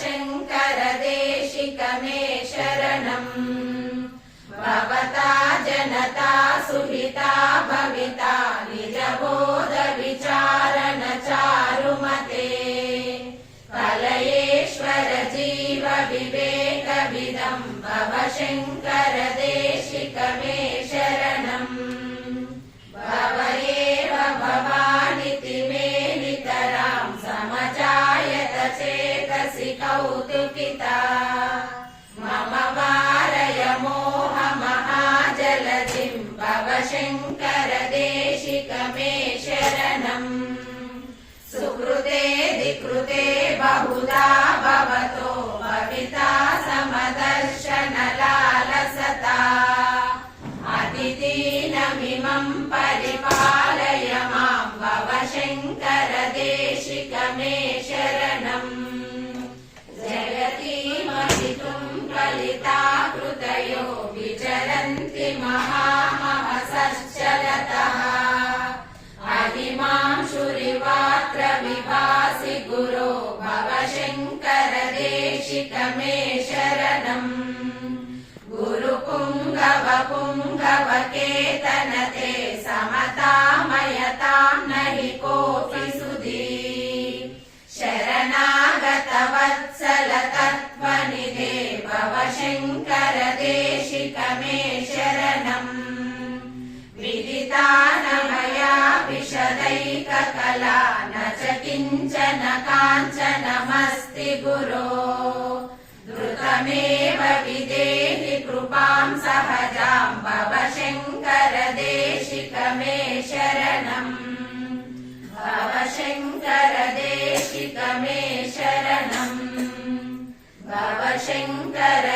शङ्कर देशिक मे शरणम् भवता जनता सुहिता भविता निजबोध विचारण चारुमते कलयेश्वर जीव विवेक विदम् भव शङ्कर देशिक मे शरणम् भव एव भवानिति मे नितराम् समजायत चेतसि कौतुकिता मम वारय मोह महाजलधिम् भव शङ्कर देशिक मे शरणम् सुकृते विकृते बहुधा भवतो भविता समदर्शन लालसता अतिदीनमिमम् परिपालय माम् भव शङ्कर देशिक मे शरणम् जगतीमहितुम् कलिताकृतयो विचरन्ति महामहसश्चलतः अधिमांशुरिवात्र विभासि गुरो भव शङ्कर देशिक मे शरणम् गुरुपुङ्गव पुङ्गव केतनते समतामयताम् न हि कोऽपि सुधी शरणागत वत्सल तत्त्वनिधे भव शङ्कर देशिक मे शरणम् विदितान मया विशदैककला न च किञ्चन काञ्चनमस्ति गुरो द्रुतमेव विदेहि कृपाम् सहजाम् भव शङ्कर देशिक मे शरणम् भव शङ्कर देशिक मे शरणम् भव शङ्कर